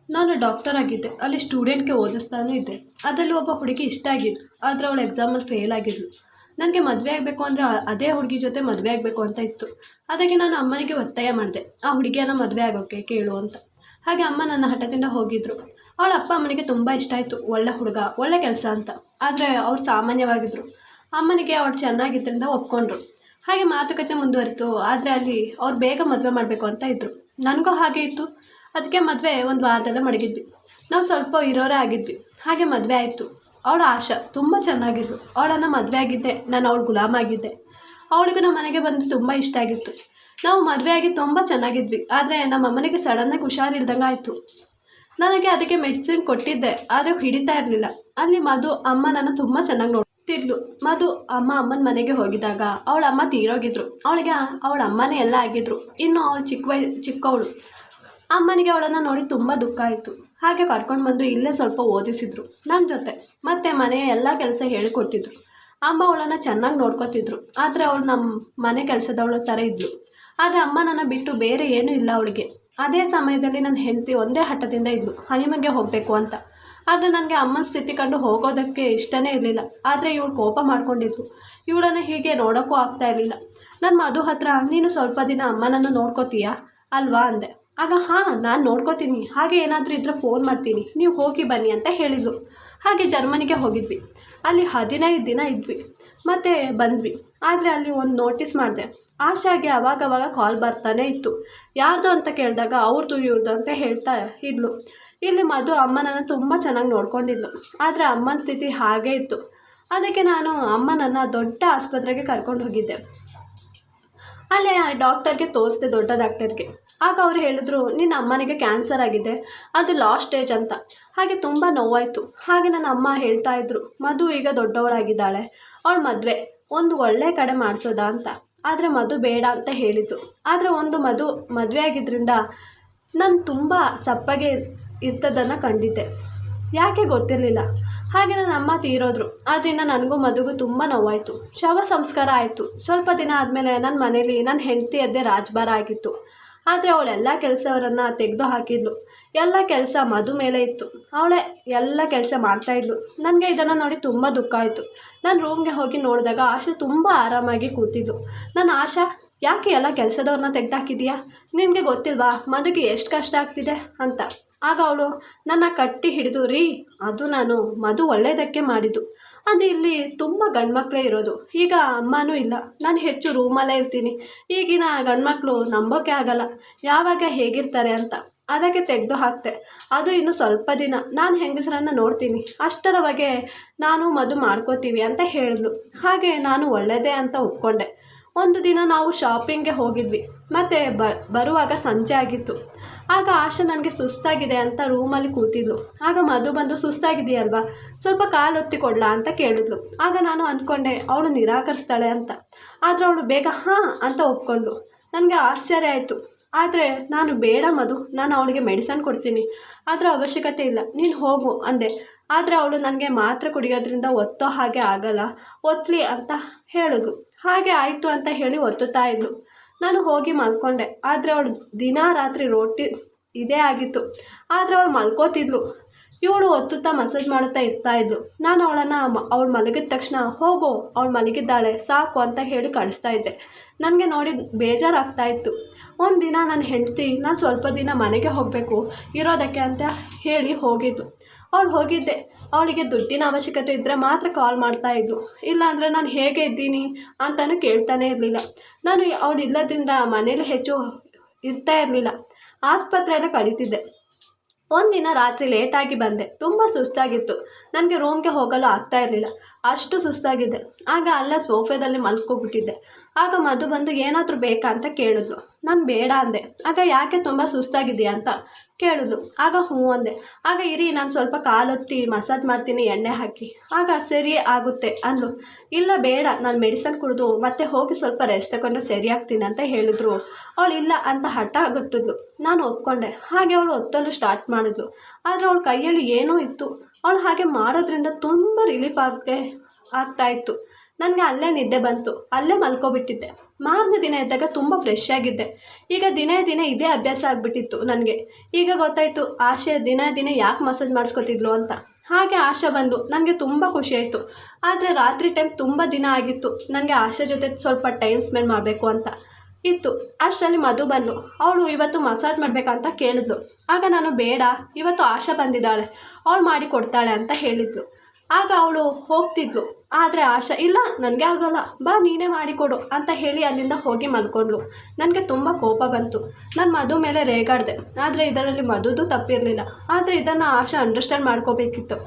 ನಾನು ಡಾಕ್ಟರ್ ಆಗಿದ್ದೆ. ಅಲ್ಲಿ ಸ್ಟೂಡೆಂಟ್‌ಗೆ ಓದಿಸ್ತಾನೂ ಇದ್ದೆ. ಅದರಲ್ಲಿ ಒಬ್ಬ ಹುಡುಗಿ ಇಷ್ಟ ಆಗಿದ್ಲು. ಆದರೆ ಅವಳು ಎಕ್ಸಾಮಲ್ಲಿ ಫೇಲ್ ಆಗಿದ್ಲು. ನನಗೆ ಮದುವೆ ಆಗಬೇಕು ಅಂದರೆ ಅದೇ ಹುಡುಗಿ ಜೊತೆ ಮದುವೆ ಆಗಬೇಕು ಅಂತ ಇತ್ತು. ಅದಕ್ಕೆ ನಾನು ಅಮ್ಮನಿಗೆ ಒತ್ತಾಯ ಮಾಡಿದೆ, ಆ ಹುಡುಗಿಯನ್ನು ಮದುವೆ ಆಗೋಕ್ಕೆ ಕೇಳು ಅಂತ. ಹಾಗೆ ಅಮ್ಮ ನನ್ನ ಹಠದಿಂದ ಹೋಗಿದ್ದರು. ಅವಳ ಅಪ್ಪ ಅಮ್ಮನಿಗೆ ತುಂಬ ಇಷ್ಟ ಆಯಿತು. ಒಳ್ಳೆ ಹುಡುಗ, ಒಳ್ಳೆ ಕೆಲಸ ಅಂತ. ಆದರೆ ಅವ್ರು ಸಾಮಾನ್ಯವಾಗಿದ್ದರು. ಅಮ್ಮನಿಗೆ ಅವಳು ಚೆನ್ನಾಗಿದ್ದರಿಂದ ಒಪ್ಕೊಂಡ್ರು. ಹಾಗೆ ಮಾತುಕತೆ ಮುಂದುವರಿತು. ಆದರೆ ಅಲ್ಲಿ ಅವ್ರು ಬೇಗ ಮದುವೆ ಮಾಡಬೇಕು ಅಂತ ಇದ್ದರು. ನನಗೂ ಹಾಗೆ ಇತ್ತು. ಅದಕ್ಕೆ ಮದುವೆ ಒಂದು ವಾರದಲ್ಲೇ ಮಡಗಿದ್ವಿ. ನಾವು ಸ್ವಲ್ಪ ಇರೋರೇ ಆಗಿದ್ವಿ. ಹಾಗೆ ಮದುವೆ ಆಯಿತು. ಅವಳ ಆಶಾ ತುಂಬ ಚೆನ್ನಾಗಿದ್ಲು. ಅವಳನ್ನು ಮದುವೆ ಆಗಿದ್ದೆ, ನಾನು ಅವಳು ಗುಲಾಮ ಆಗಿದ್ದೆ. ಅವಳಿಗೂ ನಮ್ಮ ಮನೆಗೆ ಬಂದು ತುಂಬ ಇಷ್ಟ ಆಗಿತ್ತು. ನಾವು ಮದುವೆ ಆಗಿ ತುಂಬ ಚೆನ್ನಾಗಿದ್ವಿ. ಆದರೆ ನಮ್ಮ ಅಮ್ಮನಿಗೆ ಸಡನ್ನಾಗಿ ಹುಷಾರಿಲ್ದಂಗೆ ಆಯಿತು. ನನಗೆ ಅದಕ್ಕೆ ಮೆಡಿಸಿನ್ ಕೊಟ್ಟಿದ್ದೆ, ಆದರೆ ಹಿಡಿತಾ ಇರಲಿಲ್ಲ. ಅಲ್ಲಿ ಮಧು ಅಮ್ಮ ನನ್ನ ತುಂಬ ಚೆನ್ನಾಗಿ ನೋಡ್ತಿದ್ಲು. ಮಧು ಅಮ್ಮನ ಮನೆಗೆ ಹೋಗಿದ್ದಾಗ ಅವಳ ಅಮ್ಮ ತೀರೋಗಿದ್ರು. ಅವಳಿಗೆ ಅವಳ ಅಮ್ಮನೇ ಎಲ್ಲ ಆಗಿದ್ರು. ಇನ್ನು ಅವಳು ಚಿಕ್ಕವಳು. ಅಮ್ಮನಿಗೆ ಅವಳನ್ನು ನೋಡಿ ತುಂಬ ದುಃಖ ಆಯಿತು. ಹಾಗೆ ಕರ್ಕೊಂಡು ಬಂದು ಇಲ್ಲೇ ಸ್ವಲ್ಪ ಓದಿಸಿದ್ರು ನನ್ನ ಜೊತೆ. ಮತ್ತು ಮನೆಯ ಎಲ್ಲ ಕೆಲಸ ಹೇಳಿಕೊಡ್ತಿದ್ರು. ಅಮ್ಮ ಅವಳನ್ನು ಚೆನ್ನಾಗಿ ನೋಡ್ಕೊತಿದ್ರು. ಆದರೆ ಅವಳು ನಮ್ಮ ಮನೆ ಕೆಲಸದವಳ ಥರ ಇದ್ಳು. ಆದರೆ ಅಮ್ಮ ನನ್ನ ಬಿಟ್ಟು ಬೇರೆ ಏನೂ ಇಲ್ಲ ಅವಳಿಗೆ. ಅದೇ ಸಮಯದಲ್ಲಿ ನನ್ನ ಹೆಂಡತಿ ಒಂದೇ ಹಠದಿಂದ ಇದ್ಳು, ಹನಿಮೂನ್ಗೆ ಹೋಗಬೇಕು ಅಂತ. ಆದರೆ ನನಗೆ ಅಮ್ಮನ ಸ್ಥಿತಿ ಕಂಡು ಹೋಗೋದಕ್ಕೆ ಇಷ್ಟನೇ ಇರಲಿಲ್ಲ. ಆದರೆ ಇವಳು ಕೋಪ ಮಾಡ್ಕೊಂಡಿದ್ಲು. ಇವಳನ್ನು ಹೀಗೆ ನೋಡೋಕ್ಕೂ ಆಗ್ತಾ ಇರಲಿಲ್ಲ. ನನ್ನ ಮಧು ಹತ್ರ, ನೀನು ಸ್ವಲ್ಪ ದಿನ ಅಮ್ಮನನ್ನು ನೋಡ್ಕೋತೀಯಾ ಅಲ್ವಾ ಅಂದೆ. ಆಗ ಹಾಂ, ನಾನು ನೋಡ್ಕೋತೀನಿ, ಹಾಗೆ ಏನಾದರೂ ಇದ್ದರೆ ಫೋನ್ ಮಾಡ್ತೀನಿ, ನೀವು ಹೋಗಿ ಬನ್ನಿ ಅಂತ ಹೇಳಿದರು. ಹಾಗೆ ಜರ್ಮನಿಗೆ ಹೋಗಿದ್ವಿ. ಅಲ್ಲಿ 15 ದಿನ ಇದ್ವಿ. ಮತ್ತು ಬಂದ್ವಿ. ಆದರೆ ಅಲ್ಲಿ ಒಂದು ನೋಟಿಸ್ ಮಾಡಿದೆ. ಆಶಾಗೆ ಅವಾಗವಾಗ ಕಾಲ್ ಬರ್ತಾನೆ ಇತ್ತು. ಯಾರ್ದು ಅಂತ ಕೇಳಿದಾಗ ಅವ್ರದ್ದು ಇವ್ರದ್ದು ಅಂತ ಹೇಳ್ತಾ ಇದ್ಲು. ಇಲ್ಲಿ ಮಧು ಅಮ್ಮನನ್ನು ತುಂಬ ಚೆನ್ನಾಗಿ ನೋಡ್ಕೊಂಡಿದ್ಲು. ಆದರೆ ಅಮ್ಮನ ಸ್ಥಿತಿ ಹಾಗೇ ಇತ್ತು. ಅದಕ್ಕೆ ನಾನು ಅಮ್ಮನನ್ನು ದೊಡ್ಡ ಆಸ್ಪತ್ರೆಗೆ ಕರ್ಕೊಂಡು ಹೋಗಿದ್ದೆ. ಅಲ್ಲೇ ಡಾಕ್ಟರ್ಗೆ ತೋರಿಸಿದೆ, ದೊಡ್ಡ ಡಾಕ್ಟರ್ಗೆ. ಆಗ ಅವ್ರು ಹೇಳಿದ್ರು, ನಿನ್ನ ಅಮ್ಮನಿಗೆ ಕ್ಯಾನ್ಸರ್ ಆಗಿದೆ, ಅದು ಲಾಸ್ಟ್ ಸ್ಟೇಜ್ ಅಂತ. ಹಾಗೆ ತುಂಬ ನೋವಾಯಿತು. ಹಾಗೆ ನನ್ನ ಅಮ್ಮ ಹೇಳ್ತಾ ಇದ್ರು, ಮಧು ಈಗ ದೊಡ್ಡವಳಾಗಿದ್ದಾಳೆ, ಅವಳ ಮದುವೆ ಒಂದು ಒಳ್ಳೆ ಕಡೆ ಮಾಡಿಸೋದಾ ಅಂತ. ಆದರೆ ಮಧು ಬೇಡ ಅಂತ ಹೇಳಿದ್ದು. ಆದರೆ ಒಂದು ಮದುವೆ ಆಗಿದ್ದರಿಂದ ನಾನು ತುಂಬ ಸಪ್ಪಗೆ ಇರ್ತದನ್ನು ಕಂಡಿದ್ದೆ. ಯಾಕೆ ಗೊತ್ತಿರಲಿಲ್ಲ. ಹಾಗೆ ನನ್ನ ಅಮ್ಮ ತೀರೋದ್ರು. ಆದ್ದರಿಂದ ನನಗೂ ಮಧುಗೂ ತುಂಬ ನೋವಾಯಿತು. ಶವ ಸಂಸ್ಕಾರ ಆಯಿತು. ಸ್ವಲ್ಪ ದಿನ ಆದಮೇಲೆ ನನ್ನ ಮನೇಲಿ ನನ್ನ ಹೆಂಡತಿಯದ್ದೇ ರಾಜಭಾರ ಆಗಿತ್ತು. ಆದರೆ ಅವಳೆಲ್ಲ ಕೆಲಸವರನ್ನು ತೆಗೆದು ಹಾಕಿದ್ಲು. ಎಲ್ಲ ಕೆಲಸ ಮಧು ಮೇಲೆ ಇತ್ತು. ಅವಳೇ ಎಲ್ಲ ಕೆಲಸ ಮಾಡ್ತಾಯಿದ್ಲು. ನನಗೆ ಇದನ್ನು ನೋಡಿ ತುಂಬ ದುಃಖ ಆಯಿತು. ನಾನು ರೂಮ್ಗೆ ಹೋಗಿ ನೋಡಿದಾಗ ಆಶಾ ತುಂಬ ಆರಾಮಾಗಿ ಕೂತಿದ್ಲು. ನಾನು, ಆಶಾ, ಯಾಕೆ ಎಲ್ಲ ಕೆಲಸದವ್ರನ್ನ ತೆಗೆದಾಕಿದೀಯಾ? ನಿನಗೆ ಗೊತ್ತಿಲ್ವಾ ಮಧುಗೆ ಎಷ್ಟು ಕಷ್ಟ ಆಗ್ತಿದೆ ಅಂತ. ಆಗ ಅವಳು ನನ್ನ ಕಟ್ಟಿ ಹಿಡಿದು, ರೀ, ಅದು ನಾನು ಮಧು ಒಳ್ಳೆಯದಕ್ಕೆ ಮಾಡಿದ್ದು. ಅದು ಇಲ್ಲಿ ತುಂಬ ಗಂಡ್ಮಕ್ಳೇ ಇರೋದು. ಈಗ ಅಮ್ಮನೂ ಇಲ್ಲ, ನಾನು ಹೆಚ್ಚು ರೂಮಲ್ಲೇ ಇರ್ತೀನಿ. ಈಗಿನ ಗಂಡ್ಮಕ್ಳು ನಂಬೋಕೆ ಆಗಲ್ಲ, ಯಾವಾಗ ಹೇಗಿರ್ತಾರೆ ಅಂತ. ಅದಕ್ಕೆ ತೆಗೆದು ಹಾಕ್ತೆ. ಅದು ಇನ್ನು ಸ್ವಲ್ಪ ದಿನ ನಾನು ಹೆಂಗಸರನ್ನು ನೋಡ್ತೀನಿ, ಅಷ್ಟರವರೆಗೆ ನಾನು ಮಧು ಮಾಡ್ಕೋತೀವಿ ಅಂತ ಹೇಳಿದ್ಲು. ಹಾಗೆ ನಾನು ಒಳ್ಳೆಯದೇ ಅಂತ ಒಪ್ಕೊಂಡೆ. ಒಂದು ದಿನ ನಾವು ಶಾಪಿಂಗ್ಗೆ ಹೋಗಿದ್ವಿ. ಮತ್ತು ಬರುವಾಗ ಸಂಜೆ ಆಗಿತ್ತು. ಆಗ ಆಶಾ ನನಗೆ ಸುಸ್ತಾಗಿದೆ ಅಂತ ರೂಮಲ್ಲಿ ಕೂತಿದ್ಲು. ಆಗ ಮಧು ಬಂದು, ಸುಸ್ತಾಗಿದೆಯಲ್ವಾ, ಸ್ವಲ್ಪ ಕಾಲು ಒತ್ತಿ ಕೊಡಲಾ ಅಂತ ಕೇಳಿದ್ಲು. ಆಗ ನಾನು ಅಂದ್ಕೊಂಡೆ ಅವಳು ನಿರಾಕರಿಸ್ತಾಳೆ ಅಂತ. ಆದರೆ ಅವಳು ಬೇಗ ಹಾಂ ಅಂತ ಒಪ್ಕೊಂಡ್ಳು. ನನಗೆ ಆಶ್ಚರ್ಯ ಆಯಿತು. ಆದರೆ ನಾನು, ಬೇಡ ಮಧು, ನಾನು ಅವಳಿಗೆ ಮೆಡಿಸನ್ ಕೊಡ್ತೀನಿ, ಅದರ ಅವಶ್ಯಕತೆ ಇಲ್ಲ, ನೀನು ಹೋಗು ಅಂದೆ. ಆದರೆ ಅವಳು ನನಗೆ ಮಾತ್ರೆ ಕುಡಿಯೋದ್ರಿಂದ ಒತ್ತೋ ಹಾಗೆ ಆಗಲ್ಲ, ಒತ್ತಲಿ ಅಂತ ಹೇಳಿದ್ಲು. ಹಾಗೆ ಆಯಿತು ಅಂತ ಹೇಳಿ ಒತ್ತುತ್ತಾ ಇದ್ಲು. ನಾನು ಹೋಗಿ ಮಲ್ಕೊಂಡೆ. ಆದರೆ ಅವಳು ದಿನ ರಾತ್ರಿ ರೋಟಿ ಇದೇ ಆಗಿತ್ತು. ಆದರೆ ಅವಳು ಮಲ್ಕೋತಿದ್ಲು. ಇವಳು ಒತ್ತುತ್ತಾ ಮಸಾಜ್ ಮಾಡುತ್ತಾ ಇದ್ಲು. ನಾನು ಅವಳು ಮಲಗಿದ ತಕ್ಷಣ, ಹೋಗು, ಅವಳು ಮಲಗಿದ್ದಾಳೆ ಸಾಕು ಅಂತ ಹೇಳಿ ಕಳಿಸ್ತಾ ಇದ್ದೆ. ನನಗೆ ನೋಡಿ ಬೇಜಾರಾಗ್ತಾಯಿತ್ತು. ಒಂದು ದಿನ ನನ್ನ ಹೆಂಡತಿ, ನಾನು ಸ್ವಲ್ಪ ದಿನ ಮನೆಗೆ ಹೋಗಬೇಕು ಇರೋದಕ್ಕೆ ಅಂತ ಹೇಳಿ ಹೋಗಿದ್ಲು. ಅವಳು ಹೋಗಿದ್ದೆ. ಅವಳಿಗೆ ದುಡ್ಡಿನ ಅವಶ್ಯಕತೆ ಇದ್ದರೆ ಮಾತ್ರ ಕಾಲ್ ಮಾಡ್ತಾಯಿದ್ಲು. ಇಲ್ಲಾಂದರೆ ನಾನು ಹೇಗೆ ಇದ್ದೀನಿ ಅಂತಲೂ ಕೇಳ್ತಾನೆ ಇರಲಿಲ್ಲ. ನಾನು ಅವಳು ಇಲ್ಲದ್ರಿಂದ ಮನೇಲಿ ಹೆಚ್ಚು ಇರ್ತಾ ಇರಲಿಲ್ಲ. ಆಸ್ಪತ್ರೆಯಲ್ಲೇ ಕಳೀತಿದ್ದೆ. ಒಂದಿನ ರಾತ್ರಿ ಲೇಟಾಗಿ ಬಂದೆ. ತುಂಬ ಸುಸ್ತಾಗಿತ್ತು. ನನಗೆ ರೂಮ್ಗೆ ಹೋಗಲು ಆಗ್ತಾ ಇರಲಿಲ್ಲ, ಅಷ್ಟು ಸುಸ್ತಾಗಿದ್ದೆ. ಆಗ ಅಲ್ಲ ಸೋಫಾದಲ್ಲಿ ಮಲ್ಕೊಬಿಟ್ಟಿದ್ದೆ. ಆಗ ಮಧು ಬಂದು, ಏನಾದರೂ ಬೇಕಾ ಅಂತ ಕೇಳಿದ್ಲು. ನಾನು ಬೇಡ ಅಂದೆ. ಆಗ ಯಾಕೆ, ತುಂಬ ಸುಸ್ತಾಗಿದೆಯಾ ಅಂತ ಕೇಳಿದ್ಲು. ಆಗ ಹ್ಞೂ ಅಂದೆ. ಆಗ ಇರಿ, ನಾನು ಸ್ವಲ್ಪ ಕಾಲೊತ್ತಿ ಮಸಾಜ್ ಮಾಡ್ತೀನಿ ಎಣ್ಣೆ ಹಾಕಿ. ಆಗ ಸರಿ ಆಗುತ್ತೆ ಅಂದ್ಲು. ಇಲ್ಲ ಬೇಡ, ನಾನು ಮೆಡಿಸನ್ ಕುಡಿದು ಮತ್ತೆ ಹೋಗಿ ಸ್ವಲ್ಪ ರೆಸ್ಟ್ ತಗೊಂಡು ಸರಿಯಾಗ್ತೀನಿ ಅಂತ ಹೇಳಿದ್ರು. ಅವಳು ಇಲ್ಲ ಅಂತ ಹಠ ಗಟ್ಟಿದ್ಲು. ನಾನು ಒಪ್ಕೊಂಡೆ. ಹಾಗೆ ಅವಳು ಒತ್ತಲು ಸ್ಟಾರ್ಟ್ ಮಾಡಿದ್ಲು. ಆದರೆ ಅವಳ ಕೈಯಲ್ಲಿ ಏನೋ ಇತ್ತು. ಅವಳು ಹಾಗೆ ಮಾಡೋದ್ರಿಂದ ತುಂಬ ರಿಲೀಫ್ ಆಗ್ತಾಯಿತ್ತು. ನನಗೆ ಅಲ್ಲೇ ನಿದ್ದೆ ಬಂತು, ಅಲ್ಲೇ ಮಲ್ಕೊಬಿಟ್ಟಿದ್ದೆ. ಮಾರನೇ ದಿನ ಎದ್ದಾಗ ತುಂಬ ಫ್ರೆಶ್ ಆಗಿದ್ದೆ. ಈಗ ದಿನೇ ದಿನೇ ಇದೇ ಅಭ್ಯಾಸ ಆಗಿಬಿಟ್ಟಿತ್ತು ನನಗೆ. ಈಗ ಗೊತ್ತಾಯಿತು ಆಶೆ ದಿನೇ ಯಾಕೆ ಮಸಾಜ್ ಮಾಡಿಸ್ಕೊತಿದ್ಲು ಅಂತ. ಹಾಗೆ ಆಶಾ ಬಂದು ನನಗೆ ತುಂಬ ಖುಷಿಯಾಯಿತು. ಆದರೆ ರಾತ್ರಿ ಟೈಮ್ ತುಂಬ ದಿನ ಆಗಿತ್ತು ನನಗೆ ಆಶಾ ಜೊತೆ ಸ್ವಲ್ಪ ಟೈಮ್ ಸ್ಪೆಂಡ್ ಮಾಡಬೇಕು ಅಂತ ಇತ್ತು. ಅಷ್ಟರಲ್ಲಿ ಮಧು ಬಂದು ಅವಳು ಇವತ್ತು ಮಸಾಜ್ ಮಾಡಬೇಕಂತ ಕೇಳಿದ್ಲು. ಆಗ ನಾನು ಬೇಡ, ಇವತ್ತು ಆಶಾ ಬಂದಿದ್ದಾಳೆ, ಅವಳು ಮಾಡಿ ಕೊಡ್ತಾಳೆ ಅಂತ ಹೇಳಿದ್ಲು. ಆಗ ಅವಳು ಹೋಗ್ತಿದ್ಲು. ಆದರೆ ಆಶಾ ಇಲ್ಲ, ನನಗೆ ಆಗೋಲ್ಲ, ಬಾ ನೀನೇ ಮಾಡಿಕೊಡು ಅಂತ ಹೇಳಿ ಅಲ್ಲಿಂದ ಹೋಗಿ ಮಲ್ಕೊಂಡ್ಳು. ನನಗೆ ತುಂಬ ಕೋಪ ಬಂತು. ನಾನು ಮಧು ಮೇಲೆ ರೇಗಾಡಿದೆ. ಆದರೆ ಇದರಲ್ಲಿ ಮಧುದು ತಪ್ಪಿರಲಿಲ್ಲ. ಆದರೆ ಇದನ್ನು ಆಶಾ ಅಂಡರ್ಸ್ಟ್ಯಾಂಡ್ ಮಾಡ್ಕೋಬೇಕಿತ್ತು.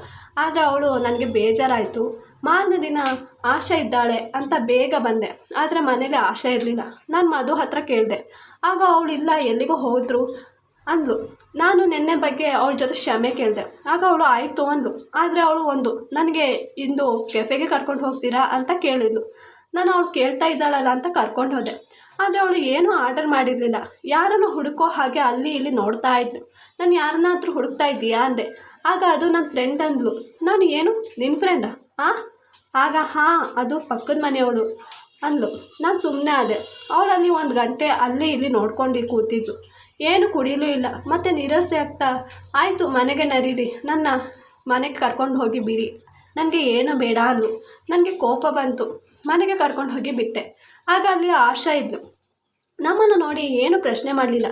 ಆದರೆ ಅವಳು ನನಗೆ ಬೇಜಾರಾಯಿತು. ಮಾರನೇ ದಿನ ಆಶಾ ಇದ್ದಾಳೆ ಅಂತ ಬೇಗ ಬಂದೆ. ಆದರೆ ಮನೇಲಿ ಆಶಾ ಇರಲಿಲ್ಲ. ನಾನು ಮಧು ಹತ್ರ ಕೇಳಿದೆ. ಆಗ ಅವಳು ಇಲ್ಲ, ಎಲ್ಲಿಗೋ ಹೋದರು ಅಂದ್ಲು. ನಾನು ನಿನ್ನೆ ಬಗ್ಗೆ ಅವಳ ಜೊತೆ ಕ್ಷಮೆ ಕೇಳಿದೆ. ಆಗ ಅವಳು ಆಯಿತು ಅಂದ್ಲು. ಆದರೆ ಅವಳು ನನಗೆ ಇಂದು ಕೆಫೆಗೆ ಕರ್ಕೊಂಡು ಹೋಗ್ತೀರಾ ಅಂತ ಕೇಳಿದ್ಲು. ನಾನು ಅವಳು ಕೇಳ್ತಾ ಇದ್ದಾಳಲ್ಲ ಅಂತ ಕರ್ಕೊಂಡು ಹೋದೆ. ಆದರೆ ಅವಳು ಏನೂ ಆರ್ಡರ್ ಮಾಡಿರಲಿಲ್ಲ. ಯಾರನ್ನು ಹುಡುಕೋ ಹಾಗೆ ಅಲ್ಲಿ ಇಲ್ಲಿ ನೋಡ್ತಾ ಇದ್ಲು. ನಾನು ಯಾರನ್ನಾದ್ರೂ ಹುಡುಕ್ತಾ ಇದ್ದೀಯಾ ಅಂದೆ. ಆಗ ಅದು ನನ್ನ ಫ್ರೆಂಡ್ ಅಂದ್ಲು. ನಾನು ಏನು ನಿನ್ನ ಫ್ರೆಂಡಾ? ಆಗ ಹಾಂ, ಅದು ಪಕ್ಕದ ಮನೆಯವಳು ಅಂದ್ಲು. ನಾನು ಸುಮ್ಮನೆ ಆದೆ. ಅವಳಲ್ಲಿ 1 ಗಂಟೆ ಅಲ್ಲಿ ಇಲ್ಲಿ ನೋಡ್ಕೊಂಡು ಕೂತಿದ್ಲು. ಏನು ಕುಡಿಯಲೂ ಇಲ್ಲ. ಮತ್ತು ನಿರಾಸೆ ಆಗ್ತಾ ಆಯಿತು ಮನೆಗೆ ನಡೀರಿ, ನನ್ನ ಮನೆಗೆ ಕರ್ಕೊಂಡು ಹೋಗಿ ಬಿಡಿ, ನನಗೆ ಏನು ಬೇಡ ಅಂದ್ಲು. ನನಗೆ ಕೋಪ ಬಂತು. ಮನೆಗೆ ಕರ್ಕೊಂಡು ಹೋಗಿ ಬಿಟ್ಟೆ. ಆಗ ಅಲ್ಲಿ ಆಶಾ ಇದ್ಲು. ನಮ್ಮನ್ನು ನೋಡಿ ಏನು ಪ್ರಶ್ನೆ ಮಾಡಲಿಲ್ಲ.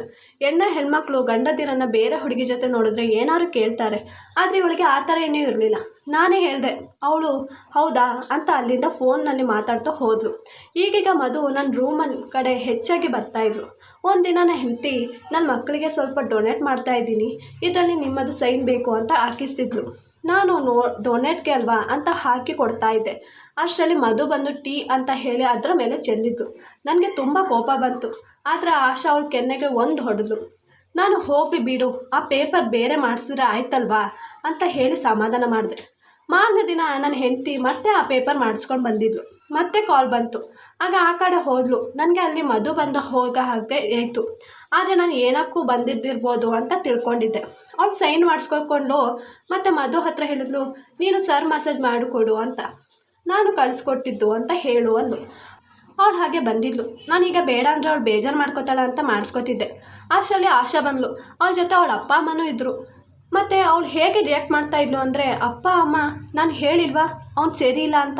ಹೆಣ್ಮಕ್ಳು ಗಂಡದಿರನ್ನು ಬೇರೆ ಹುಡುಗಿ ಜೊತೆ ನೋಡಿದ್ರೆ ಏನಾದ್ರು ಕೇಳ್ತಾರೆ. ಆದರೆ ಇವಳಿಗೆ ಆ ಥರ ಏನೂ ಇರಲಿಲ್ಲ. ನಾನೇ ಹೇಳಿದೆ. ಅವಳು ಹೌದಾ ಅಂತ ಅಲ್ಲಿಂದ ಫೋನ್ನಲ್ಲಿ ಮಾತಾಡ್ತಾ ಹೋದ್ಲು. ಈಗೀಗ ಮಧು ನನ್ನ ರೂಮಲ್ಲಿ ಕಡೆ ಹೆಚ್ಚಾಗಿ ಬರ್ತಾಯಿದ್ರು. ಒಂದಿನ ನನ್ನ ಹೆಂಡತಿ ನನ್ನ ಮಕ್ಕಳಿಗೆ ಸ್ವಲ್ಪ ಡೊನೇಟ್ ಮಾಡ್ತಾಯಿದ್ದೀನಿ, ಇದರಲ್ಲಿ ನಿಮ್ಮದು ಸೈನ್ ಬೇಕು ಅಂತ ಹಾಕಿಸ್ತಿದ್ಲು. ನಾನು ಡೊನೇಟ್ಗೆ ಅಲ್ವಾ ಅಂತ ಹಾಕಿ ಕೊಡ್ತಾಯಿದ್ದೆ. ಅಷ್ಟರಲ್ಲಿ ಮಧು ಬಂದು ಟೀ ಅಂತ ಹೇಳಿ ಅದರ ಮೇಲೆ ಚೆಲ್ಲಿದ್ದು. ನನಗೆ ತುಂಬ ಕೋಪ ಬಂತು. ಆದರೆ ಆಶಾ ಅವಳ ಕೆನ್ನೆಗೆ ಒಂದು ಹೊಡೆದ್ಲು. ನಾನು ಹೋಗಿ ಬಿಡು, ಆ ಪೇಪರ್ ಬೇರೆ ಮಾಡಿಸಿದ್ರೆ ಆಯ್ತಲ್ವಾ ಅಂತ ಹೇಳಿ ಸಮಾಧಾನ ಮಾಡಿದೆ. ಮಾರನೇ ದಿನ ನನ್ನ ಹೆಂಡತಿ ಮತ್ತೆ ಆ ಪೇಪರ್ ಮಾಡಿಸ್ಕೊಂಡು ಬಂದಿದ್ಲು. ಮತ್ತೆ ಕಾಲ್ ಬಂತು. ಆಗ ಆ ಕಡೆ ಹೋದ್ಲು. ನನಗೆ ಅಲ್ಲಿ ಮಧು ಹೋಗೋ ಹಾಗೆ ಆಯಿತು. ಆದರೆ ನಾನು ಏನಕ್ಕೂ ಬಂದಿದ್ದಿರ್ಬೋದು ಅಂತ ತಿಳ್ಕೊಂಡಿದ್ದೆ. ಅವಳು ಸೈನ್ ಮಾಡಿಸ್ಕೊಂಡು ಮತ್ತು ಮಧು ಹತ್ರ ಹೇಳಿದ್ಲು, ನೀನು ಸರ್ ಮಸಾಜ್ ಮಾಡಿಕೊಡು ಅಂತ. ನಾನು ಕಳಿಸ್ಕೊಟ್ಟಿದ್ದು ಅಂತ ಹೇಳು ಅಂದು. ಅವಳು ಹಾಗೆ ಬಂದಿದ್ಲು. ನಾನೀಗ ಬೇಡ ಅಂದರೆ ಅವಳು ಬೇಜಾರು ಮಾಡ್ಕೋತಾಳೆ ಅಂತ ಮಾಡಿಸ್ಕೊತಿದ್ದೆ. ಅಷ್ಟರಲ್ಲಿ ಆಶಾ ಬಂದ್ಲು. ಅವಳ ಜೊತೆ ಅವಳ ಅಪ್ಪ ಅಮ್ಮನೂ ಇದ್ದರು. ಮತ್ತು ಅವಳು ಹೇಗೆ ರಿಯಾಕ್ಟ್ ಮಾಡ್ತಾಯಿದ್ಲು ಅಂದರೆ, ಅಪ್ಪ ಅಮ್ಮ ನಾನು ಹೇಳಿಲ್ವಾ ಅವ್ನು ಸರಿ ಇಲ್ಲ ಅಂತ,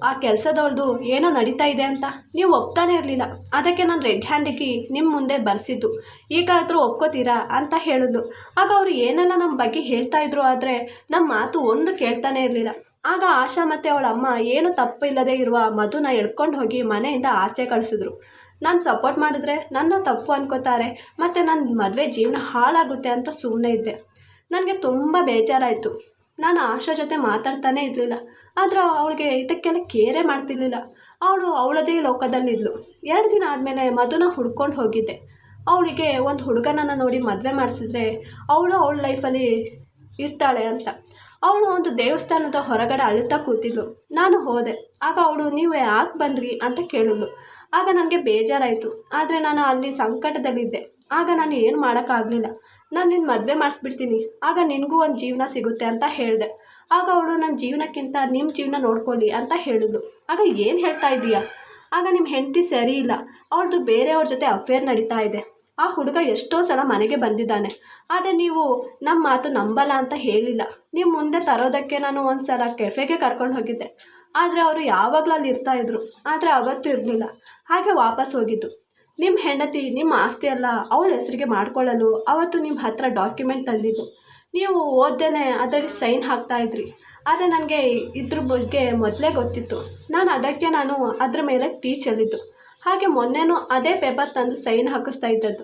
ಆ ಕೆಲಸದವ್ರದ್ದು ಏನೋ ನಡೀತಾ ಇದೆ ಅಂತ ನೀವು ಒಪ್ತಾನೆ ಇರಲಿಲ್ಲ. ಅದಕ್ಕೆ ನಾನು ರೆಡ್ ಹ್ಯಾಂಡಿಗೆ ನಿಮ್ಮ ಮುಂದೆ ಬರೆಸಿದ್ದು, ಈಗಾದರೂ ಒಪ್ಕೋತೀರಾ ಅಂತ ಹೇಳಿದ್ಲು. ಆಗ ಅವರು ಏನೆಲ್ಲ ನಮ್ಮ ಬಗ್ಗೆ ಹೇಳ್ತಾಯಿದ್ರು, ಆದರೆ ನಮ್ಮ ಮಾತು ಒಂದು ಕೇಳ್ತಾನೆ ಇರಲಿಲ್ಲ. ಆಗ ಆಶಾ ಮತ್ತು ಅವಳ ಅಮ್ಮ ಏನು ತಪ್ಪಿಲ್ಲದೆ ಇರುವ ಮಧುನ ಎಳ್ಕೊಂಡು ಹೋಗಿ ಮನೆಯಿಂದ ಆಚೆ ಕಳಿಸಿದ್ರು. ನಾನು ಸಪೋರ್ಟ್ ಮಾಡಿದ್ರೆ ನನ್ನ ತಪ್ಪು ಅನ್ಕೋತಾರೆ ಮತ್ತು ನನ್ನ ಮದುವೆ ಜೀವನ ಹಾಳಾಗುತ್ತೆ ಅಂತ ಸುಮ್ಮನೆ ಇದ್ದೆ. ನನಗೆ ತುಂಬ ಬೇಜಾರಾಯಿತು. ನಾನು ಆಶಾ ಜೊತೆ ಮಾತಾಡ್ತಾನೇ ಇರಲಿಲ್ಲ. ಆದರೆ ಅವಳಿಗೆ ಇದಕ್ಕೆಲ್ಲ ಕೇರೇ ಮಾಡ್ತಿರ್ಲಿಲ್ಲ. ಅವಳು ಅವಳದೇ ಲೋಕದಲ್ಲಿದ್ಲು. 2 ದಿನ ಆದಮೇಲೆ ಮಧುನ ಹುಡ್ಕೊಂಡು ಹೋಗಿದ್ದೆ. ಅವಳಿಗೆ ಒಂದು ಹುಡುಗನನ್ನು ನೋಡಿ ಮದುವೆ ಮಾಡಿಸಿದ್ರೆ ಅವಳ ಲೈಫಲ್ಲಿ ಇರ್ತಾಳೆ ಅಂತ. ಅವಳು ಒಂದು ದೇವಸ್ಥಾನದ ಹೊರಗಡೆ ಅಳುತ್ತಾ ಕೂತಿದ್ಲು. ನಾನು ಹೋದೆ. ಆಗ ಅವಳು ನೀವು ಯಾಕೆ ಬಂದ್ರಿ ಅಂತ ಕೇಳಿದ್ಲು. ಆಗ ನನಗೆ ಬೇಜಾರಾಯಿತು. ಆದರೆ ನಾನು ಅಲ್ಲಿ ಸಂಕಟದಲ್ಲಿದ್ದೆ. ಆಗ ನಾನು ಏನು ಮಾಡೋಕ್ಕಾಗಲಿಲ್ಲ. ನಾನು ನಿನ್ನ ಮದುವೆ ಮಾಡಿಸ್ಬಿಡ್ತೀನಿ, ಆಗ ನಿನಗೂ ಒಂದು ಜೀವನ ಸಿಗುತ್ತೆ ಅಂತ ಹೇಳಿದೆ. ಆಗ ಅವಳು ನನ್ನ ಜೀವನಕ್ಕಿಂತ ನಿಮ್ಮ ಜೀವನ ನೋಡ್ಕೊಳ್ಳಿ ಅಂತ ಹೇಳಿದ್ಲು. ಆಗ ಏನು ಹೇಳ್ತಾ ಇದ್ದೀಯಾ? ಆಗ ನಿಮ್ಮ ಹೆಂಡತಿ ಸರಿ ಇಲ್ಲ, ಅವಳದು ಬೇರೆಯವ್ರ ಜೊತೆ ಅಫೇರ್ ನಡೀತಾ ಇದೆ. ಆ ಹುಡುಗ ಎಷ್ಟೋ ಸಲ ಮನೆಗೆ ಬಂದಿದ್ದಾನೆ. ಆದರೆ ನೀವು ನಮ್ಮ ಮಾತು ನಂಬಲ್ಲ ಅಂತ ಹೇಳಿಲ್ಲ. ನೀವು ಮುಂದೆ ತರೋದಕ್ಕೆ ನಾನು ಒಂದು ಸಲ ಕೆಫೆಗೆ ಕರ್ಕೊಂಡು ಹೋಗಿದ್ದೆ. ಆದರೆ ಅವರು ಯಾವಾಗಲೂ ಅಲ್ಲಿ ಇರ್ತಾಯಿದ್ರು. ಆದರೆ ಅವತ್ತು ಇರಲಿಲ್ಲ. ಹಾಗೆ ವಾಪಸ್ ಹೋಗಿದ್ದು. ನಿಮ್ಮ ಹೆಂಡತಿ ನಿಮ್ಮ ಆಸ್ತಿ ಅಲ್ಲ ಅವಳ ಹೆಸರಿಗೆ ಮಾಡ್ಕೊಳ್ಳಲು ಅವತ್ತು ನಿಮ್ಮ ಹತ್ರ ಡಾಕ್ಯುಮೆಂಟ್ ತಂದಿದ್ದು. ನೀವು ಓದ್ದೇನೆ ಅದರಲ್ಲಿ ಸೈನ್ ಹಾಕ್ತಾಯಿದ್ರಿ. ಆದರೆ ನನಗೆ ಇದ್ರ ಬಗ್ಗೆ ಮೊದಲೇ ಗೊತ್ತಿತ್ತು. ಅದಕ್ಕೆ ನಾನು ಅದ್ರ ಮೇಲೆ ಟೀ ಚೆಲ್ಲಿದ್ದು. ಹಾಗೆ ಮೊನ್ನೆನೂ ಅದೇ ಪೇಪರ್ ತಂದು ಸೈನ್ ಹಾಕಿಸ್ತಾ ಇದ್ದದ್ದು.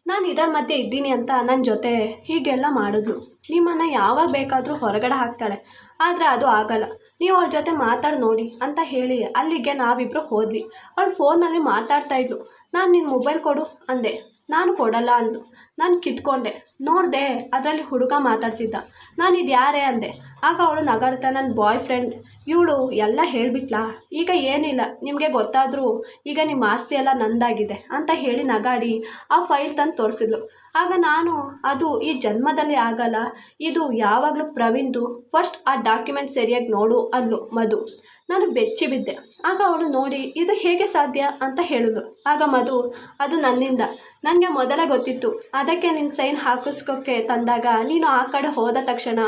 ನಾನು ಇದರ ಮಧ್ಯೆ ಇದ್ದೀನಿ ಅಂತ ನನ್ನ ಜೊತೆ ಹೀಗೆಲ್ಲ ಮಾಡಿದ್ಲು. ನಿಮ್ಮನ್ನು ಯಾವಾಗ ಬೇಕಾದರೂ ಹೊರಗಡೆ ಹಾಕ್ತಾಳೆ, ಆದರೆ ಅದು ಆಗಲ್ಲ. ನೀವು ಅವಳ ಜೊತೆ ಮಾತಾಡಿ ನೋಡಿ ಅಂತ ಹೇಳಿ ಅಲ್ಲಿಗೆ ನಾವಿಬ್ಬರು ಹೋದ್ವಿ. ಅವಳು ಫೋನಲ್ಲಿ ಮಾತಾಡ್ತಾಯಿದ್ಲು. ನಾನು ನಿನ್ನ ಮೊಬೈಲ್ ಕೊಡು ಅಂದೆ. ನಾನು ಕೊಡಲ್ಲ ಅಂದು. ನಾನು ಕಿತ್ಕೊಂಡೆ. ನೋಡಿದೆ ಅದರಲ್ಲಿ ಹುಡುಗ ಮಾತಾಡ್ತಿದ್ದ. ನಾನು ಇದು ಯಾರೇ ಅಂದೆ. ಆಗ ಅವಳು ನಗಾಡ್ತಾ ನನ್ನ ಬಾಯ್ ಫ್ರೆಂಡ್ ಇವಳು ಎಲ್ಲ ಹೇಳಿಬಿಟ್ಲಾ, ಈಗ ಏನಿಲ್ಲ ನಿಮಗೆ ಗೊತ್ತಾದರೂ ಈಗ ನಿಮ್ಮ ಆಸ್ತಿ ಎಲ್ಲ ನಂದಾಗಿದೆ ಅಂತ ಹೇಳಿ ನಗಾಡಿ ಆ ಫೈಲ್ ತಂದು ತೋರಿಸಿದ್ಲು. ಆಗ ನಾನು ಅದು ಈ ಜನ್ಮದಲ್ಲಿ ಆಗಲ್ಲ, ಇದು ಯಾವಾಗಲೂ ಪ್ರವೀಣ್ದು, ಫಸ್ಟ್ ಆ ಡಾಕ್ಯುಮೆಂಟ್ ಸರಿಯಾಗಿ ನೋಡು ಅಂದ್ಲು ಮಧು. ನಾನು ಬೆಚ್ಚಿ ಬಿದ್ದೆ. ಆಗ ಅವಳು ನೋಡಿ ಇದು ಹೇಗೆ ಸಾಧ್ಯ ಅಂತ ಹೇಳಿದ್ಳು. ಆಗ ಮಧು, ಅದು ನನ್ನಿಂದ, ನನಗೆ ಮೊದಲೇ ಗೊತ್ತಿತ್ತು. ಅದಕ್ಕೆ ನಿನ್ನ ಸೈನ್ ಹಾಕಿಸ್ಕೋಕ್ಕೆ ತಂದಾಗ ನೀನು ಆ ಕಡೆ ಹೋದ ತಕ್ಷಣ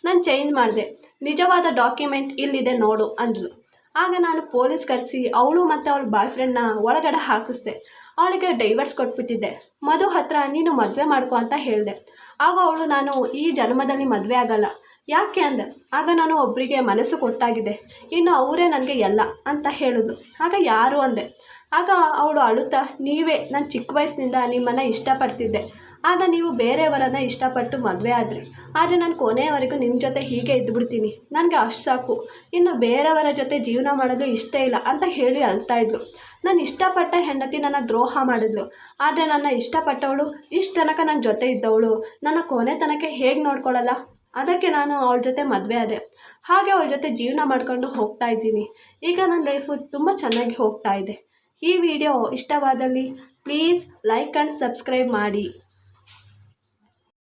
ನಾನು ಚೇಂಜ್ ಮಾಡಿದೆ. ನಿಜವಾದ ಡಾಕ್ಯುಮೆಂಟ್ ಇಲ್ಲಿದೆ ನೋಡು ಅಂದಳು. ಆಗ ನಾನು ಪೊಲೀಸ್ ಕರೆಸಿ ಅವಳು ಮತ್ತು ಅವಳ ಬಾಯ್ ಫ್ರೆಂಡ್ನ ಒಳಗಡೆ ಹಾಕಿಸ್ದೆ. ಅವಳಿಗೆ ಡೈವರ್ಸ್ ಕೊಟ್ಬಿಟ್ಟಿದ್ದೆ. ಮಧು ಹತ್ರ ನೀನು ಮದುವೆ ಮಾಡ್ಕೊ ಅಂತ ಹೇಳಿದೆ. ಆಗ ಅವಳು, ನಾನು ಈ ಜನ್ಮದಲ್ಲಿ ಮದುವೆ ಆಗಲ್ಲ. ಯಾಕೆ ಅಂದೆ. ಆಗ ನಾನು ಒಬ್ಬರಿಗೆ ಮನಸ್ಸು ಕೊಟ್ಟಾಗಿದೆ, ಇನ್ನು ಅವರೇ ನನಗೆ ಎಲ್ಲ ಅಂತ ಹೇಳಿದ್ಲು. ಆಗ ಯಾರು ಅಂದೆ. ಆಗ ಅವಳು ಅಳುತ್ತಾ, ನೀವೇ, ನಾನು ಚಿಕ್ಕ ವಯಸ್ಸಿನಿಂದ ನಿಮ್ಮನ್ನು ಇಷ್ಟಪಡ್ತಿದ್ದೆ. ಆಗ ನೀವು ಬೇರೆಯವರನ್ನು ಇಷ್ಟಪಟ್ಟು ಮದುವೆ ಆದ್ರಿ. ಆದರೆ ನಾನು ಕೊನೆಯವರೆಗೂ ನಿಮ್ಮ ಜೊತೆ ಹೀಗೆ ಇದ್ದುಬಿಡ್ತೀನಿ, ನನಗೆ ಅಷ್ಟು ಸಾಕು, ಇನ್ನು ಬೇರೆಯವರ ಜೊತೆ ಜೀವನ ಮಾಡೋದು ಇಷ್ಟ ಇಲ್ಲ ಅಂತ ಹೇಳಿ ಅಳ್ತಾ ಇದ್ಲು. ನಾನು ಇಷ್ಟಪಟ್ಟ ಹೆಂಡತಿ ನನ್ನ ದ್ರೋಹ ಮಾಡಿದ್ಲು. ಆದರೆ ನನ್ನ ಇಷ್ಟಪಟ್ಟವಳು, ಇಷ್ಟು ತನಕ ನನ್ನ ಜೊತೆ ಇದ್ದವಳು ನನ್ನ ಕೊನೆ ತನಕ ಹೇಗೆ ನೋಡ್ಕೊಳ್ಳಲ್ಲ? ಅದಕ್ಕೆ ನಾನು ಅವಳ ಜೊತೆ ಮದುವೆ ಆದೆ. ಹಾಗೆ ಅವಳ ಜೊತೆ ಜೀವನ ಮಾಡ್ಕೊಂಡು ಹೋಗ್ತಾ ಇದ್ದೀನಿ. ಈಗ ನನ್ನ ಲೈಫು ತುಂಬ ಚೆನ್ನಾಗಿ ಹೋಗ್ತಾ ಇದೆ. ಈ ವಿಡಿಯೋ ಇಷ್ಟವಾದಲ್ಲಿ ಪ್ಲೀಸ್ ಲೈಕ್ ಆ್ಯಂಡ್ ಸಬ್ಸ್ಕ್ರೈಬ್ ಮಾಡಿ.